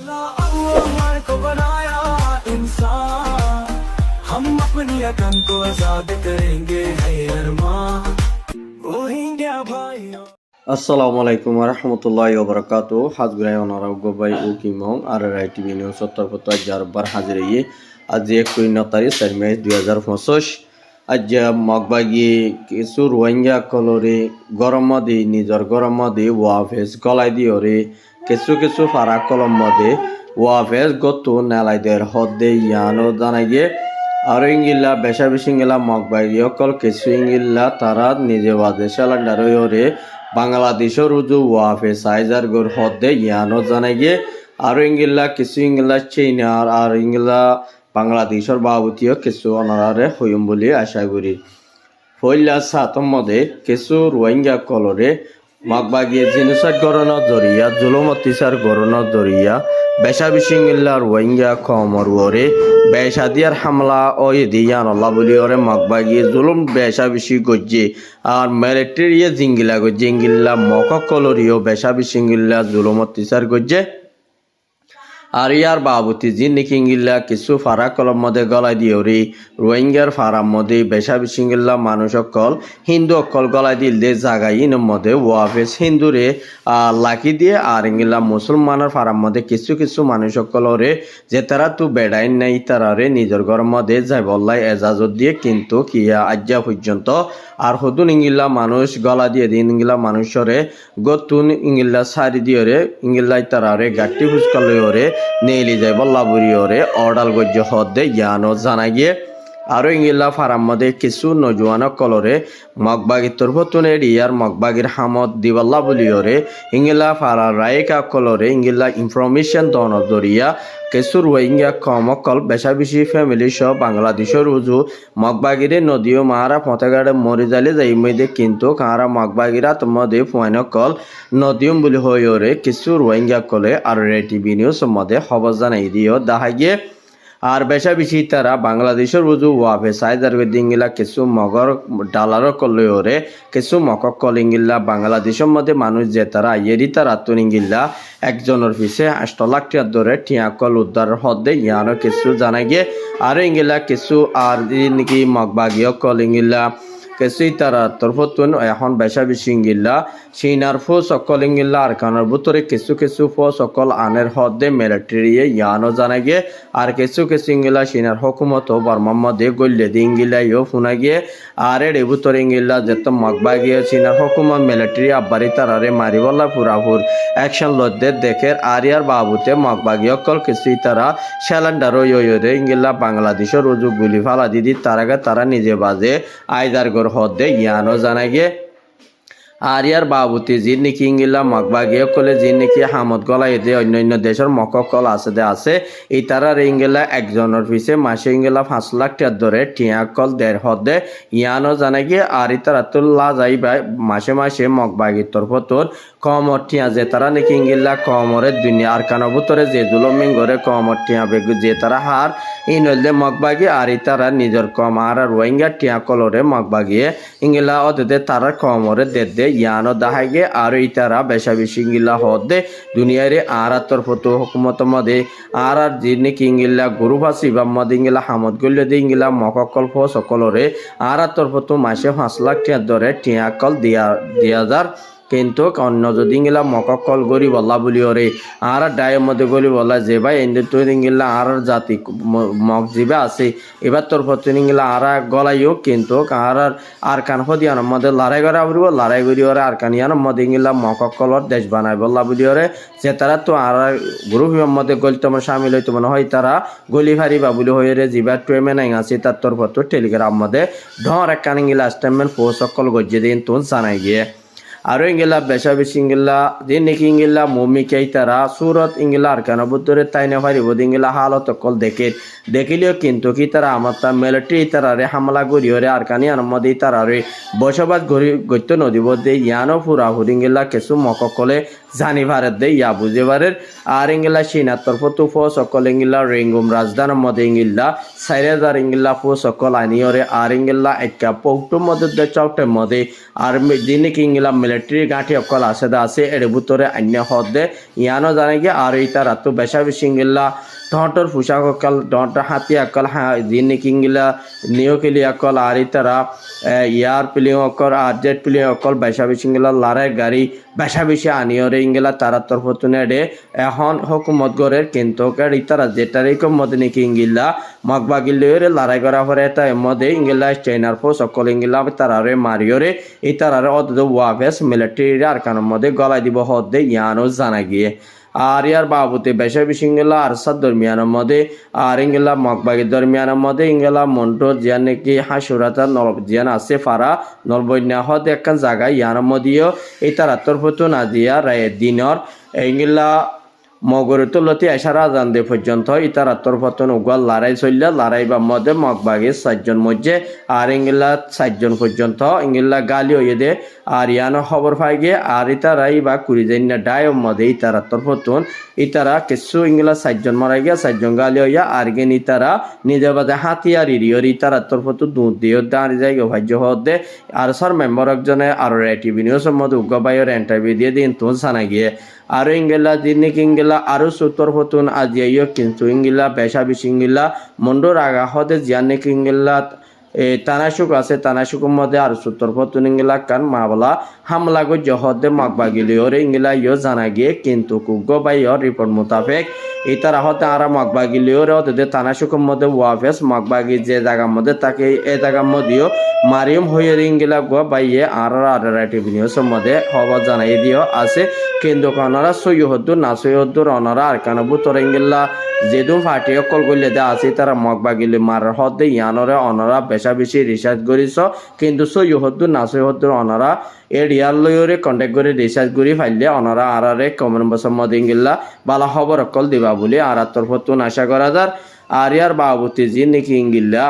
अल्लाह को बनाया इंसान, हम अपनी अकल को आजाद करेंगे है अरमान, रोहिंग्या भाइयों। আসসালামু আলাইকুম রহমতুল্লাহি ওবরাকাতু হাজগুরাই অনারা গোবাই ও কিমং আর টিভি নিউজ সত্তরপত জারবার হাজিরাইয়ে আজ 29 তারিখ 4 মে 2025 আজ মগবাগি কিছু রোহিঙ্গা কলরে গরম মধ্যে নিজর গরম মধ্যে ওয়াফেস গলাই দিওরে কিছু কিছু ফারা কলম মধ্যে ওয়াফেস গত নেলাইদের হদ্দে ইয়ানো জানাইয়ে আর ইঙ্গিল্লা বেশা বিশিঙ্গিলা মগবাগি অকল কিছু ইঙ্গিল্লা তারা নিজে ওয়াদে সালান্ডারে বাংলাদেশের রুজু ওয়াফে সাইজার গোর হদ্দে ইয়ানো জানাইয়ে আর ইঙ্গিল্লা কিছু ইঙ্গিল্লা চীনার আর ইঙ্গিল্লা বাংলাদেশের বাবুতীয় কিছু অনারারে হইম বলে আশা করি ফইলা সাতম মধ্যে কিছু রোহিঙ্গা কলরে মগবাগিয়ে জিনিসের গরণত জরিয়া জুলুমতিসার গরণত জরিয়া বেশা বিশিঙ্গিল্লা রোহিঙ্গা কমর ওরে বেশা দিয়ার হামলা ও দিয়ান আল্লাহ বলি ওরে মগবাগিয়ে জুলুম বেশা বেশি গজ্জে আর মিলিটারিয়ে জিঙ্গিলা গজ্জে ইঙ্গিল্লা মক কলরিও বেশা বিশিঙ্গিল্লা জুলুমতিসার গজ্জে আর ইয়ার বাবুতি জিন্নিকিঙ্গিল্লা কিছু ফারা কলম মধ্যে গলাই দিওরি রোহিঙ্গার ফারাম মধ্যে বেশা বিশিঙ্গিল্লা মানুষ অকল হিন্দু অকল গলাই দিল দে জাগাই ইন মধ্যে ওয়াফেস হিন্দুরে লাকি দিয়ে আর ইঙ্গিল্লা মুসলমানের ফারাম মধ্যে কিছু কিছু মানুষ অকলরে যে তারা তু বেড়াই নাই তারারে নিজের ঘর মধ্যে যাই বললাই এজাজত দিয়ে কিন্তু কিয়া আজ্জা পর্যন্ত আর হদুন ইঙ্গিল্লা মানুষ গলা দিয়ে দিন ইঙ্গিল্লা মানুষরে গতুন ইঙ্গিল্লা সারি দিওরে ইঙ্গিল্লাই তারারে গাটি ফুসকালে ওরে নেইলি যায় বল্লা বুড়ি ওরে অর্ডাল গজ্য হদ্দে ইয়ানো জানা গিয়ে আরো ইঙ্গিল্লা ফারাম মধ্যে কিছু নজওয়ান কলরে মগবাগির তরফতুনে রিয়ার মগবাগির হামদ দিবাল্লা বলি ওরে ইঙ্গিল্লা ফারা রায়কা কলরে ইঙ্গিল্লা ইনফরমেশন দন জরিয়া কিছু রোহিঙ্গা কম অকল বেশা বেশি ফ্যামিলি সহ বাংলাদেশের উজু মগবাগিরে নদীও মারা পথেগাড়ে মরি যালে যাই মধ্যে কিন্তু কারা মগবাগিরা তোমাদের ফুয়াইন কল নদীম বলি হয়ে ওরে কিছু রোহিঙ্গা কলে আর টিভি নিউজ মধ্যে খবর জানাই দিও দেখা গিয়ে আর বেশা বেশি তারা বাংলাদেশের উজু ওয়াফে সাইজার দিঙ্গিলা কিছু মগর ডালারও করলে ওরে কিছু মকক কলিঙ্গিল্লা বাংলাদেশের মধ্যে মানুষ যে তারা ইয়েরি তারা তুনিঙ্গিল্লা একজনের পিছে 8 লাখ টাকা ধরে টিয়াকল উদ্ধার হদ্দে ইয়ানো কিছু জানাই গিয়ে আর ইঙ্গিলা কিছু আর নাকি মগবাগীয় কলিঙ্গিল্লা কিছুই তারা তরফতুন এখন বেশা বিশিঙ্গিল্লা সিনার ফো সকল ইঙ্গিল্লা আর কানার ভিতরে কিছু কিছু ফো সকল আনের হদ্দে মিলিটারিয়ে ইয়ানো জানা গিয়ে আর কিছু কিছু ইঙ্গিল্লা সিনার হকুমত বর্মার মধ্যে গল্লে দিঙ্গিল্লা ইও ফুনা গিয়ে আর এর ভিতরে ইঙ্গিল্লা যেত মগবা গিয়ে সিনার হকুমত মিলিটারি আব্বারি তারারে মারিবল্লা পুরাপুর অ্যাকশন লদ্দে দেখে আর ইয়ার বাবুতে মগবা গিয়ে অকল কিছুই তারা স্যালেন্ডারও ইয়ে ইঙ্গিল্লা বাংলাদেশের রুজু গুলি ফালা দিদি তার আগে তারা নিজে বাজে আইদার হদ্দে ইয়ানো জানা গিয়ে আর ইয়ার বাবুতি যি নাকি ইঙ্গিল্লা মগবাগিয়ে কলে যি নাকি হামদ গলা এদে অন্য দেশের মককল আছে দে আছে এই তারার ইঙ্গিল্লা একজনের পিছে মাসে ইঙ্গিল্লা 5 লাখ টাকা ধরে টিয়াকল দেড় হদ্দে ইয়ানো জানা গিয়ে আর ইতারা তুল্লা যাইবা মাসে মাসে মগবাগির তরফতন কমর টিয়া যে তারা নাকি ইঙ্গিল্লা কমরের দুনিয়া আর কানবুতরে যে জুলমিং করে কমর টিয়া বেগু যে তারা হার ইনলদে মগবাগি আর ইতারা নিজের কম আর রোহিঙ্গা টিয়া কলরে মগবাগিয়ে ইঙ্গিল্লা অদে তারা কমরে দে ইয়ানো দাহাগে আর ইতারা বেশা বেশি ইঙ্গিল্লা হদ্দে দুনিয়ারে আর তরফতো হুকুমত মধ্যে আর যিনি ইঙ্গিল্লা গুরু ফাঁসি বা মধ্যে ইঙ্গিল্লা হামদ গল্য দিয়ে ইঙ্গিল্লা মককল ফ সকলরে আর তরফতো মাসে 5 লাখ টাকা ধরে টিয়াকল দিয়া যার কিন্তু অন্য যদি ইঙ্গিলা মককল গরি বল্লা বলি ওরে আর ডায়ের মধ্যে গলি বলা যে ভাই এনে তো ইঙ্গিলা আর জাতি মগ জিবা আছে এবার তোর প্রতি ইঙ্গিলা আর গলাইও কিন্তু আর কান হদিয়ানোর মধ্যে লড়াই করা বলব লড়াই করি ওরে আর কানিয়ানোর মধ্যে ইঙ্গিলা মককলর দেশ বানায় বল্লা বলি ওরে যে তারা তো আর গ্রুপের মধ্যে গলি তোমার সামিল হইতো মনে হয় তারা গলি ফারিবা বলি হয়ে রে জিবা ট্রেমে নাই আছে তার তোর প্রতি টেলিগ্রাম মধ্যে ঢর এক কান ইঙ্গিলা স্টেটমেন্ট পো সকল গজ্জে দিন তুন জানাই গিয়ে আর ইঙ্গিলা বেশা বেশি ইঙ্গিলা যে নাকি ইঙ্গিলা মমিকাই তারা সুরত ইঙ্গিলা আর কেন বুদ্ধরে তাই না পারিব ইঙ্গিলা হালত কল দেখিলেও কিন্তু কি তারা আমার তা মিলিটারি তারারে হামলা করিওরে আর কানি আর মধ্যে তারারে বসবাস গত্য নদী বদ্ধে ইয়ানো ফুরা হুরিঙ্গিলা কিছু মককলে জানি ভারত দে ইয়া বুঝে পারের আর ইংলা সিনাত্তর ফতু ফো সকল ইংলা রেঙ্গুম রাজধানের মধ্যে ইংলা 4000 ইংলা ফো সকল আনিয়রে আর ইংলা একটা পৌটুর মধ্যে দে চৌটের মধ্যে আর দিনে কি ইংলা মিলিটারি গাঁঠি অকল আছে দা আছে এর ভিতরে অন্য হদ দে ইয়ানো জানে গিয়ে আর এইটা রাতো বেশা বেশি ইংলা ডটর পোশাক অকল ডটর হাতি অকল দিনে কি ইংলা নিয়োকেলি অকল আর তারা ইয়ার প্লেন অকল আর জেট প্লেন অকল বেশা বেশি ইংলা লারের গাড়ি বেশা বেশি আনিয়রে ইংলা তারা তরফতুনে ডে এখন হুকুমত গড়ের কিন্তু ইতারা যেটার এই মধ্যে নাকি ইংলা মগবাগিলে লড়াই করা পরে এটা মধ্যে ইংলা চাইনার ফো সকল ইংলা তারারে মারিয়রে এই তারারে অদ ওয়াফেস মিলিটারি আর কানের মধ্যে গলায় দিব হদে ইয়ানো জানা গিয়ে আর ইয়ার বাবুতে বেশা বেশি ইংলা আরসাদ দরমিয়ানের মধ্যে আর ইংলা মগবাগির দরমিয়ানের মধ্যে ইংলা মন্টো জিয়ান নাকি হাসুরাতা নলব জিয়ান আছে ফারা নলবন্যা হদ একখান জায়গায় ইয়ানের মধ্যেও এই তারা তরফতু না দিয়া রায় দিনর ইংলা মগরে তুলতি এসারা জানদে পর্যন্ত ইতার আত্মপতন উগাল লড়াই চললে লড়াই বা মধ্যে মগবাগে 7জন মধ্যে আর ইংলা 7জন পর্যন্ত ইংলা গালি হয়ে দে আর ইয়ানো খবর পাই গিয়ে আর ইতারাই বা কুড়ি না ডায় মধ্যে ইতার আত্মপতন ইতারা কিছু ইংলা 7জন মারা গিয়া 7জন গালি হইয়া আর গেন ইতারা নিজের বাদে হাতিয়ার ইরিয়র ইতার আত্মপতন দুধ দিয়ে দাঁড়িয়ে যায় ভাজ্য হদে আর সর মেম্বার একজনে আর টিভি নিউজের মধ্যে উগ্রবাইয়ের ইন্টারভিউ দিয়ে দিন তো জানা গিয়ে আর ইংলা দিনে কিংলা আরো সত্তর হতুন আজিও কিন্তু ইংলা বেশা বেশি ইংলা মন্ডর আগা হদে জিয়ানে কিংলা তানাশুক আছে তানাশুকের মধ্যে আর সত্তর হতুন ইংলা কান মাবলা হামলা গো জহদে মগবাগিলিওর ইংলা ইয় জানা গিয়ে কিন্তু কুগ্গো বাইয়র রিপোর্ট মোতাবেক ইতারা হতে আরা মগবাগিলিওর হতে তানাশুকের মধ্যে ওয়াফেস মগবাগি যে জায়গার মধ্যে তাকে এই জায়গার মধ্যেও মারিয়ম হয়ে ইংলা গো বাইয়ে আর টিভি নিউজের মধ্যে খবর জানাই দিও আছে কিন্তু অনারা সৈয়দুর না সৈয়দুর অনারা আর কানা বুতর ইংলা যেদুম ফাটি অকল করলে দে আছে তারা মগবাগিলি মারার হদে ইয়ানরে অনারা বেশা বেশি রিসার্চ করিস কিন্তু সৈয়দুর না সৈয়দুর অনারা এরিয়ার লয়রে কন্ট্যাক্ট করে রিসার্চ করি ফাইলে অনারা আরারে কমেন্ট বছর মধ্যে ইংলা বালা খবর অকল দিবা বলে আর তরফতুন আশা করা যার আর ইয়ার বাবুতে যে নাকি ইংলা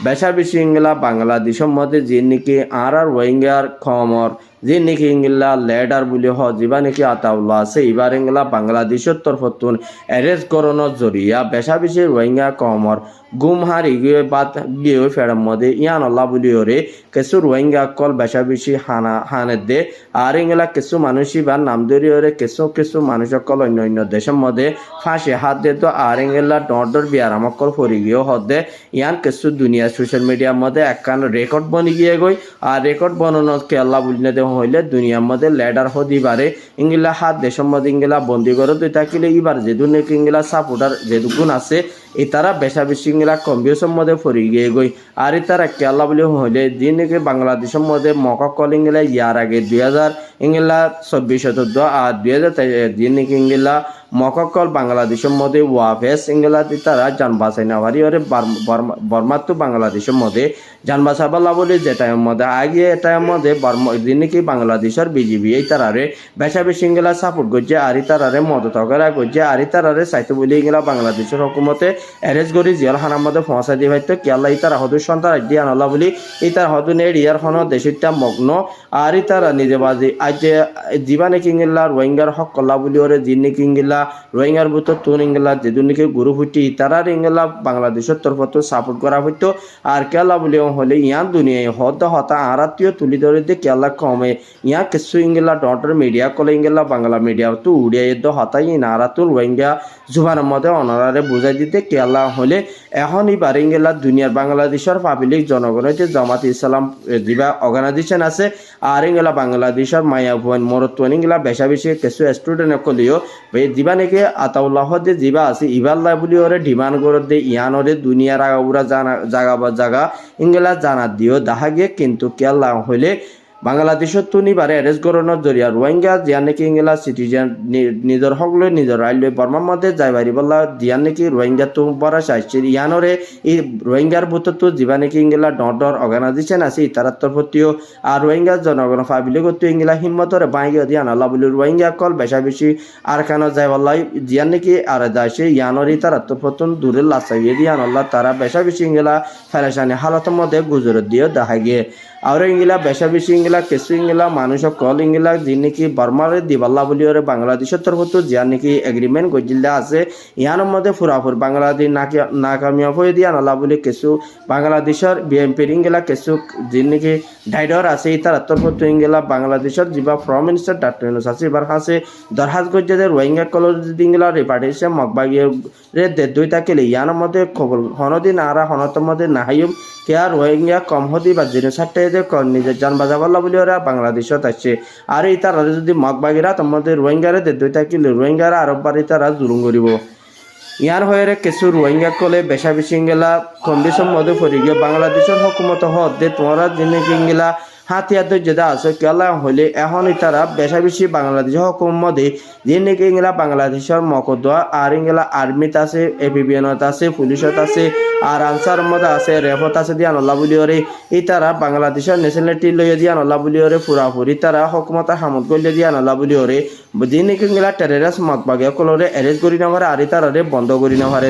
বেশা বেশি ইংলা বাংলাদেশের মধ্যে যে নাকি আর রোহিঙ্গার খমর যে নাকি ইংলা লেডার বলে হজিবা নাকি আতাউল্লাহ আছে এবার ইংলা বাংলাদেশের তরফতুন অ্যারেস্ট করানোর জরিয়া বেশা বেশি রোহিঙ্গা কমর গুম হারি গিয়ে বাদ গিয়ে ফেরার মধ্যে ইয়ান আল্লাহ বলি ওরে কিছু রোহিঙ্গা কল বেশা বেশি হানের দে আর ইংলা কিছু মানুষই বা নাম ধরি ওরে কিছু মানুষ কল অন্য অন্য দেশের মধ্যে ফাঁসি হাত দে তো আর ইংলা ডর বিয়ার আমাকল ফরি গিয়েও হদ দে ইয়ান কিছু দুনিয়া সোশ্যাল মিডিয়ার মধ্যে একখান রেকর্ড বনি গিয়ে গই আর রেকর্ড বনানোর কে আল্লাহ বলি না দেওয়া হইলে দুনিয়ার মধ্যে লেডার হদি বারে ইংলা হাত দেশের মধ্যে ইংলা বন্দি করে দুই থাকিলে এবার যেদু নাকি ইংলা সাপোর্টার যেদুগুণ আছে এই তারা বেশা বেশি ইংলা কম্পিউটার মধ্যে ফরি গিয়ে গই আর তারা কে আল্লাহ বলি হইলে যে নাকি বাংলাদেশের মধ্যে মকা কল ইংলা ইয়ার আগে 2000 ইংলা 24 আর 2000 যে নাকি ইংলা মককল বাংলাদেশের মধ্যে ওয়াফেস ইংলা তারা যান বাঁচাই না পারি ওরে বর্মাত্ম বাংলাদেশের মধ্যে যান বাঁচাবাল্লা বলে যেটার মধ্যে আগে এটার মধ্যে নাকি বাংলাদেশের বিজিবি এই তারারে বেশা বেশি ইংলা সাপোর্ট করছে আর তারারে মদত করা করছে আর তারারে চাইতে বলে ইংলা বাংলাদেশের হুকুমতে অ্যারেস্ট করে জিয়াল খানার মধ্যে পৌঁছা দিয়ে হয়তো কেলা তারা হদু সন্তান দিয়ে আনলা বলি এই তার হদু এরিয়ার খন দেশটা মগ্ন আর তারা নিজে বাজি আজ জীবা নাকি ইংলা রোহিঙ্গার হক কল্লা বলি ওরে জি নাকি ইংলা রোহিঙ্গার ভিতর তুন ইংলা যেদুন নাকি গুরু ফুটি তারার ইংলা বাংলাদেশের তরফত সাপোর্ট করা হইতো আর কেলা বলি হলে ইয়ান দুনিয়ায় হতা আরাতীয় তুলি ধরে দিয়ে কেলা কমে ইয়া কিছু ইংলা ডটর মিডিয়া কলে ইংলা বাংলা মিডিয়া তো উড়িয়ে হতাই নারাতুল রোহিঙ্গা জুবানের মধ্যে অনারারে বুঝাই দিতে কেলা হলে এখন এবার ইংলা দুনিয়ার বাংলাদেশের পাবলিক জনগণের যে জামাত ইসলাম দিবা অর্গানাইজেশন আছে আর ইংলা বাংলাদেশের মায়া ভুয়ান মরত্বন ইংলা বেশা বেশি কিছু স্টুডেন্ট কলিও দিবা নাকি আতাউল্লাহ যে জিবা আছে ইবাল্লাহ বলি ওরে ডিমান্ড করে দে ইয়ানরে দুনিয়ার আগাউরা জাগা ইংলা জানা দিও দেখা গিয়ে কিন্তু কেলা হইলে বাংলাদেশত তো নিবারে অ্যারেস্ট করানোর জরিয়া রোহিঙ্গা জিয়া নাকি ইংলা সিটিজেন নিজের হকলে নিজের রাইলওয়ে বর্মার মধ্যে যাই বাড়ি বললা জিয়া নাকি রোহিঙ্গা তো বড় চাইছে ইয়ানরে এই রোহিঙ্গার বুত তো জিবা নাকি ইংলা ডর অর্গানাইজেশন আছে তার তরফতিও আর রোহিঙ্গা জনগণ ফাবিলে করতে ইংলা হিম্মতরে বাইকে দিয়ে আনাল্লাহ বলি রোহিঙ্গা কল বেশা বেশি আর কেন যাই বললা জিয়া নাকি আর যাইছে ইয়ানরে তার তরফতন দূরে লাচাইয়ে দিয়ে আনাল্লাহ তারা বেশা বেশি ইংলা ফেলেশানি হালতের মধ্যে গুজরত দিয়ে দেখা গিয়ে আর ইংলা বেশা বেশি ইংলা কিছু ইংলা মানুষ কল ইংলা যি নাকি বর্মারে দিবাল্লা বলি ওরে বাংলাদেশের তরফতো যা নাকি এগ্রিমেন্ট গজিল্লা আছে ইয়ানোর মধ্যে ফুরাফুর বাংলাদেশ নাকামিয়াব হয়ে দিয়া নলা বলে কিছু বাংলাদেশের বিএনপির ইংলা কিছু যি নাকি ডাইডর আছে তার তরফতো ইংলা বাংলাদেশের যা ফরেন মিনিস্টার ডক্টর ইউনূস আছে এবার হাসে দরহাজ গজ্জাদের রোহিঙ্গা কলেজ ইংলা রিপার্টিশন মগবাগিয়ে রে দুই তাকেলে ইয়ানোর মধ্যে খবর হনদিন আর হনতর মধ্যে নাহাইম কেয়ার রোহিঙ্গা কম হদি বা জিনিস হাটে নিজের যান বাজাবাল্লা বলে ওরা বাংলাদেশত আসছে আর এই তারা যদি মগবাগিরা তোমাদের রোহিঙ্গারে দুই থাকিলে রোহিঙ্গারা আরব বাড়ি তারা জুলুম করিব ইয়ার হয়ে কিছু রোহিঙ্গা কলে বেশা বেশি গেলা কন্ডিশন মধ্যে পড়ে গিয়ে বাংলাদেশের হকুমত হদে তোমরা জিনিস গেলা হাতিয়ার যেটা আছে কেলা হলে এখন তারা বেশা বেশি বাংলাদেশের হকুম মধ্যে যে নাকি ইংলা বাংলাদেশের মকদোয়া আর ইংলা আর্মিত আছে এপিবিএনত আছে পুলিশত আছে আর আনসার মধ্যে আছে রেফত আছে দিয়া নল্লা বলি ওরে এই তারা বাংলাদেশের ন্যাশনালিটি লইয়া দিয়া নল্লা বলি ওরে পুরাপুরি তারা হকুমত হামত করলে দিয়া নল্লা বলি ওরে যে নাকি ইংলা টেরেরাস মতবাগে কলরে এরেস্ট করি নেওয়ার আর তারা বন্ধ করি নেওয়ার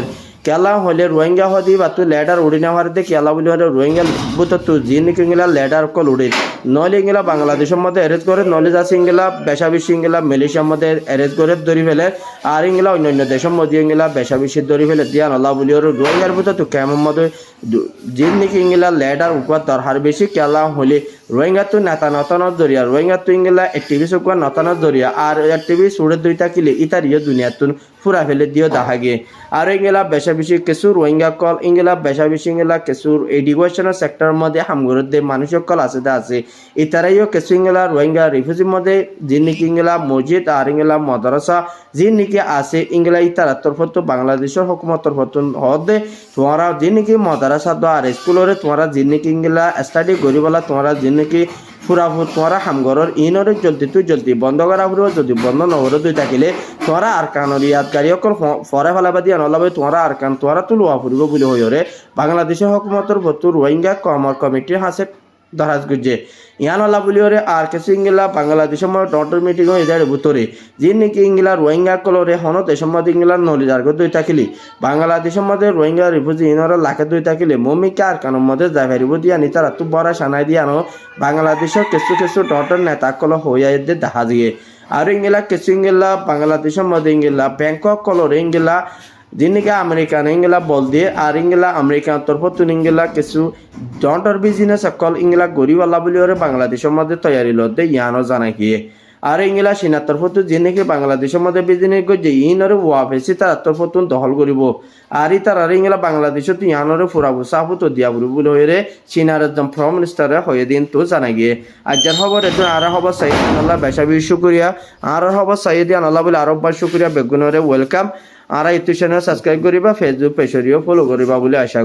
কেলা হলে রোহিঙ্গা হদি বা তুই লেডার উড়ি নেওয়ার দে কেলা বলি রোহিঙ্গা বুত তুই যে নাকি ইংলা লেডার কল উড়ে নইলে ইংলা বাংলাদেশের মধ্যে এরেস্ট করে নইলে যাচ্ছে ইংলা বেশা বেশি ইংলা মালয়েশিয়ার মধ্যে এরেস্ট করে ধরি ফেলে আর ইংলা অন্যান্য দেশের মধ্যে ইংলা বেশা বেশি ধরি ফেলে দিয়া নলা বলি রোহিঙ্গার বুত তুই কেমন মধ্যে যে নাকি ইংলা লেডার উপর দরকার বেশি কেলা হলে রোহিঙ্গা তুই নেতা নতানত জরিয়া রোহিঙ্গা তুই ইংলা অ্যাক্টিভিস্ট উপর নতানত জরিয়া আর অ্যাক্টিভিস্ট উড়ে দুই থাকিলে ইতার ইয়ে দুনিয়াতুন ফুরা ফেলে দিও দেখা গে আর ইংলা বেশা বেশি কিছু রোহিঙ্গা কল ইংলা বেশা বেশি ইংলা কিছু এডুকেশনাল সেক্টরের মধ্যে হামগরের দে মানুষের কল আছে আছে ইতারাইও কিছু ইংলা রোহিঙ্গা রিফিউজির মধ্যে যে নাকি ইংলা মসজিদ আর ইংলা মাদ্রাসা যে নাকি আছে ইংলা ইতারার তরফতো বাংলাদেশের হুকুমত তরফতো হদে তোমরা যে নাকি মাদ্রাসা দো আর স্কুলরে তোমরা যে নাকি ইংলা স্টাডি করিবলা তোমরা যে নাকি ফুরাফুর তোমরা হামগরের ইনরে জলদি বন্ধ করা ফুরব যদি বন্ধ নহরে দুই থাকিলে তোমরা আর কানর ইয়াদকারী অকল ফরে ফেলাবা দিয়া নলাবে তোমরা আর কান তোমরা তুলুয়া ফুরিব বলে হইরে বাংলাদেশের হুকুমতর ভত্তু রোহিঙ্গা কমর কমিটির হাসে দরাজ গুজে ইয়ান হলা বলি ওরে আর কিছু ইংলা বাংলাদেশের মধ্যে ডক্টর মিটিং হয়ে যায় ভিতরে যে নাকি ইংলা রোহিঙ্গা কলরে হনত এসব মধ্যে ইংলার নলিজার দুই থাকিলি বাংলাদেশের মধ্যে রোহিঙ্গা রিফিউজি ইনরা লাখে দুই থাকিলে মমিকা আর কানোর মধ্যে যাই ফারিব দিয়া নি তারা তু বড় সানাই দিয়া নো বাংলাদেশের কিছু ডক্টর নেতা কল হইয়া দেখা দিয়ে আর ইংলা কিছু ইংলা বাংলাদেশের মধ্যে ইংলা ব্যাংকক কলরে ইংলা যিনিকে আমেরিকান ইংলা বল দিয়ে আর ইংলা আমেরিকান তরফতুন ইংলা কিছু ডন্টর বিজনেস সকল ইংলা গরিওয়ালা বলি ওরে বাংলাদেশের মধ্যে তৈরি লদে ইয়ানো জানাই গিয়ে আর ইংলা চীনার তরফতো যিনিকে বাংলাদেশের মধ্যে বিজনেস করছে ইনরে ওয়াফেসি তার তরফতুন দখল করিব আর তার আর ইংলা বাংলাদেশত ইয়ানরে ফুরাবো সাহুতো দিয়াবুর বলে হয়ে চীনার একদম ফরেন মিনিস্টারে হয়ে দিন তো জানাই গিয়ে আজকের খবর একজন আর খবর সাইদ আল্লাহ বেশা বেশি শুক্রিয়া আর খবর সাইদ আল্লাহ বলে আরববার শুক্রিয়া বেগুনরে ওয়েলকাম আর ইউটিউব চ্যানেল সাবস্ক্রাইব করিবা ফেসবুক পেজরিও ফলো করিবা বলে আশা